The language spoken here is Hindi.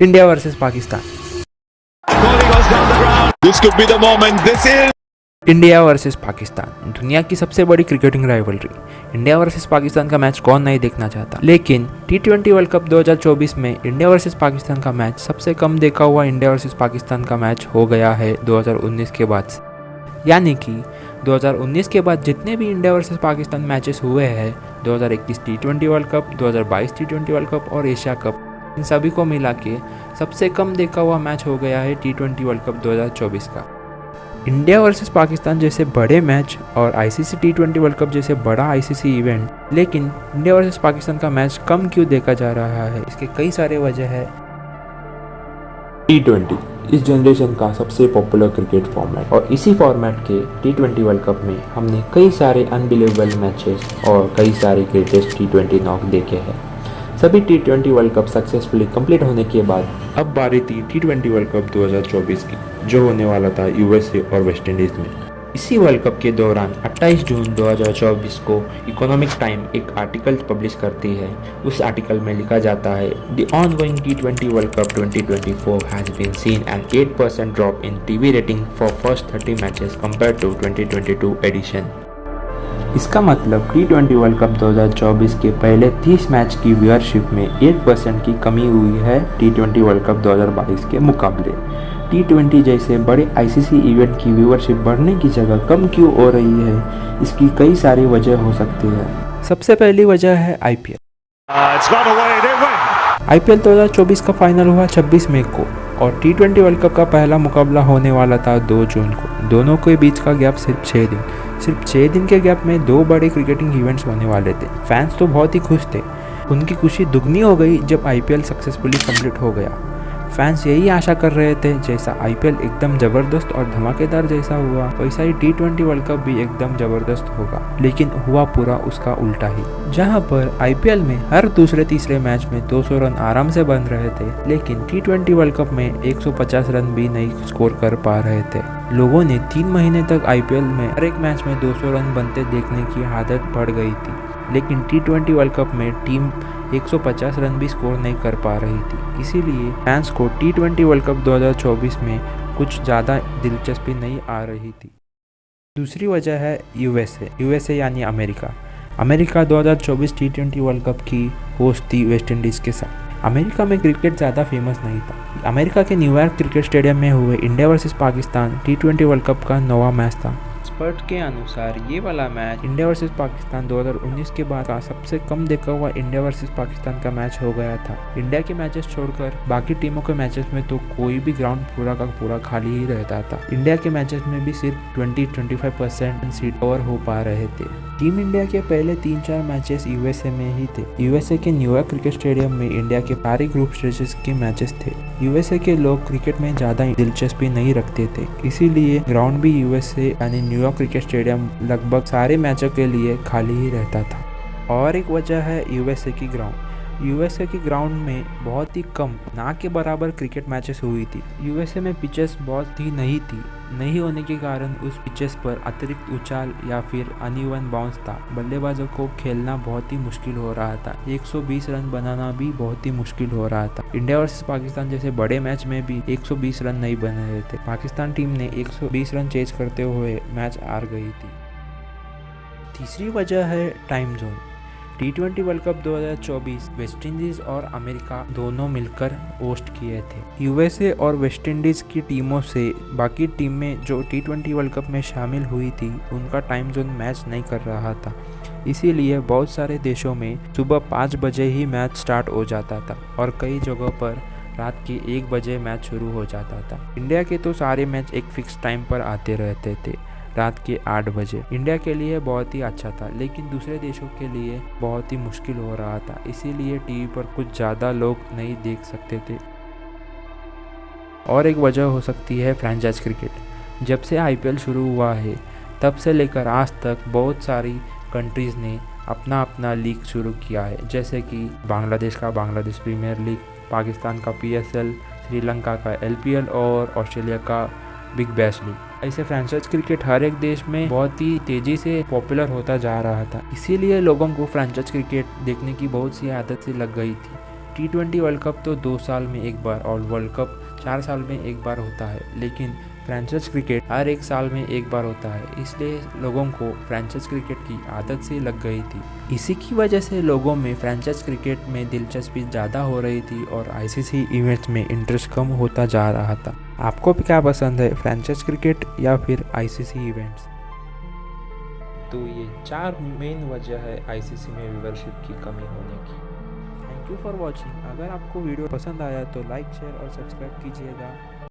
India versus Pakistan. This could be the moment. This is India versus Pakistan, दुनिया की सबसे बड़ी cricketing rivalry. India versus Pakistan का मैच कौन नहीं देखना चाहता, लेकिन T20 वर्ल्ड कप 2024 में इंडिया वर्सेस पाकिस्तान का मैच सबसे कम देखा हुआ इंडिया वर्सेस पाकिस्तान का मैच हो गया है 2019 के बाद से। यानी कि 2019 के बाद जितने भी इंडिया वर्सेस पाकिस्तान मैचेस हुए हैं, 2021 T20 world cup, 2022 T20 world cup और एशिया कप, इन सभी को मिला के सबसे कम देखा हुआ मैच हो गया है T20 वर्ल्ड कप 2024 का। इंडिया वर्सेस पाकिस्तान जैसे बड़े मैच और ICC T20 वर्ल्ड कप जैसे बड़ा ICC इवेंट, लेकिन इंडिया वर्सेस पाकिस्तान का मैच कम क्यों देखा जा रहा है, इसके कई सारे वजह है। T20 इस जनरेशन का सबसे पॉपुलर क्रिकेट फॉर्मेट, और इसी फॉर्मेट के T20 वर्ल्ड कप में हमने कई सारे अनबिलीवेबल मैचेस और कई सारे ग्रेटेस्ट T20 नॉक देखे हैं। सभी T20 world cup successfully complete होने के बाद अब बारी थी T20 वर्ल्ड कप 2024 की, जो होने वाला था USA और वेस्ट इंडीज़ में। इसी वर्ल्ड कप के दौरान 28 जून 2024 को इकोनॉमिक टाइम एक आर्टिकल पब्लिश करती है। उस आर्टिकल में लिखा जाता है, the ongoing T20 world cup 2024 has been seen an 8% drop in TV rating for first 30 matches compare to 2022 edition. इसका मतलब T20 वर्ल्ड कप 2024 के पहले 30 मैच की व्यूअरशिप में 8% की कमी हुई है T20 वर्ल्ड कप 2022 के मुकाबले। T20 जैसे बड़े ICC इवेंट की व्यूअरशिप बढ़ने की जगह कम क्यों हो रही है, इसकी कई सारी वजह हो सकती है। सबसे पहली वजह है IPL। IPL 2024 का फाइनल हुआ 26 मई को और T20 वर्ल्ड कप का पहला मुकाबला होने वाला था 2 जून को। दोनों के बीच का गैप सिर्फ 6 दिन के गैप में 2 बड़े क्रिकेटिंग इवेंट्स होने वाले थे। फैंस तो बहुत ही खुश थे, उनकी खुशी दुगनी हो गई जब IPL सक्सेसफुली कंप्लीट हो गया। फैंस यही आशा कर रहे थे, जैसा IPL एकदम ज़बरदस्त और धमाकेदार जैसा हुआ, वैसा ही T20 वर्ल्ड कप भी एकदम ज़बरदस्त होगा। लेकिन हुआ पूरा उसका उल्टा ही। जहां पर IPL में हर दूसरे तीसरे मैच में 200 रन आराम से बन रहे थे, लेकिन T20 वर्ल्ड कप में 150 रन भी नहीं स्कोर कर पा रहे थे। लोगों ने 3 महीने तक IPL में हर एक मैच में 200 रन बनते देखने की आदत पड़ गई थी, लेकिन T20 वर्ल्ड कप में टीम 150 रन भी स्कोर नहीं कर पा रही थी। इसीलिए फैंस को T20 वर्ल्ड कप 2024 में कुछ ज़्यादा दिलचस्पी नहीं आ रही थी। दूसरी वजह है USA यानी अमेरिका 2024 T20 वर्ल्ड कप की होस्ट थी वेस्ट इंडीज़ के साथ। अमेरिका में क्रिकेट ज़्यादा फेमस नहीं था। अमेरिका के न्यूयॉर्क क्रिकेट स्टेडियम में हुए India versus Pakistan T20 world cup का 9वां मैच था। एक्सपर्ट के अनुसार ये वाला मैच इंडिया वर्सेस पाकिस्तान 2019 के बाद का सबसे कम देखा हुआ इंडिया वर्सेस पाकिस्तान का मैच हो गया था। इंडिया के मैचेस छोड़कर बाकी टीमों के मैचेस में तो कोई भी ग्राउंड पूरा का पूरा खाली ही रहता था। इंडिया के मैचेस में भी सिर्फ 20-25% सीट कवर हो पा रहे थे। टीम इंडिया के पहले 3-4 मैचेस USA में ही थे। USA के न्यूयॉर्क क्रिकेट स्टेडियम में इंडिया के सारे ग्रुप स्टेजेस के मैचेस थे। USA के लोग क्रिकेट में ज़्यादा दिलचस्पी नहीं रखते थे, इसीलिए ग्राउंड भी USA यानी न्यूयॉर्क क्रिकेट स्टेडियम लगभग सारे मैचों के लिए खाली ही रहता था। और एक वजह है USA की ग्राउंड में बहुत ही कम, ना के बराबर क्रिकेट मैचेस हुई थी। USA में पिचेस बहुत ही नहीं होने के कारण उस पिचेस पर अतिरिक्त उछाल या फिर अनइवन बाउंस था। बल्लेबाजों को खेलना बहुत ही मुश्किल हो रहा था। 120 रन बनाना भी बहुत ही मुश्किल हो रहा था। इंडिया वर्सेस पाकिस्तान जैसे बड़े मैच में भी 120 रन नहीं बन रहे थे। पाकिस्तान टीम ने 120 रन चेज करते हुए मैच हार गई थी। तीसरी वजह है time zone. T20 world cup 2024 West Indies और अमेरिका दोनों मिलकर होस्ट किए थे। USA और वेस्ट इंडीज़ की टीमों से बाकी टीमें जो T20 वर्ल्ड कप में शामिल हुई थी, उनका टाइम जोन मैच नहीं कर रहा था। इसीलिए बहुत सारे देशों में सुबह 5 बजे ही मैच स्टार्ट हो जाता था और कई जगहों पर रात के 1 बजे मैच शुरू हो जाता था। इंडिया के तो सारे मैच एक फिक्स टाइम पर आते रहते थे, रात के 8 बजे। इंडिया के लिए बहुत ही अच्छा था, लेकिन दूसरे देशों के लिए बहुत ही मुश्किल हो रहा था। इसीलिए टीवी पर कुछ ज़्यादा लोग नहीं देख सकते थे। और एक वजह हो सकती है फ्रेंचाइज क्रिकेट। जब से IPL शुरू हुआ है, तब से लेकर आज तक बहुत सारी कंट्रीज़ ने अपना अपना लीग शुरू किया है, जैसे कि बांग्लादेश का बांग्लादेश प्रीमियर लीग, पाकिस्तान का PSL, श्रीलंका का LPL और ऑस्ट्रेलिया का बिग बैश लीग। ऐसे फ्रेंचाइज क्रिकेट हर एक देश में बहुत ही तेजी से पॉपुलर होता जा रहा था। इसीलिए लोगों को फ्रेंचाइज क्रिकेट देखने की बहुत सी आदत सी लग गई थी। T20 वर्ल्ड कप तो 2 साल में एक बार और वर्ल्ड कप 4 साल में एक बार होता है, लेकिन फ्रेंचाइज क्रिकेट हर 1 साल में एक बार होता है, इसलिए लोगों को फ्रेंचाइज क्रिकेट की आदत सी लग गई थी। इसी की वजह से लोगों में फ्रेंचाइज क्रिकेट में दिलचस्पी ज़्यादा हो रही थी और आईसीसी इवेंट्स में इंटरेस्ट कम होता जा रहा था। आपको भी क्या पसंद है, फ्रेंचाइज क्रिकेट या फिर आईसीसी इवेंट्स? तो ये 4 मेन वजह है आईसीसी में व्यूवरशिप की कमी होने की। Thank you for watching. अगर आपको वीडियो पसंद आया तो लाइक, शेयर और सब्सक्राइब कीजिएगा।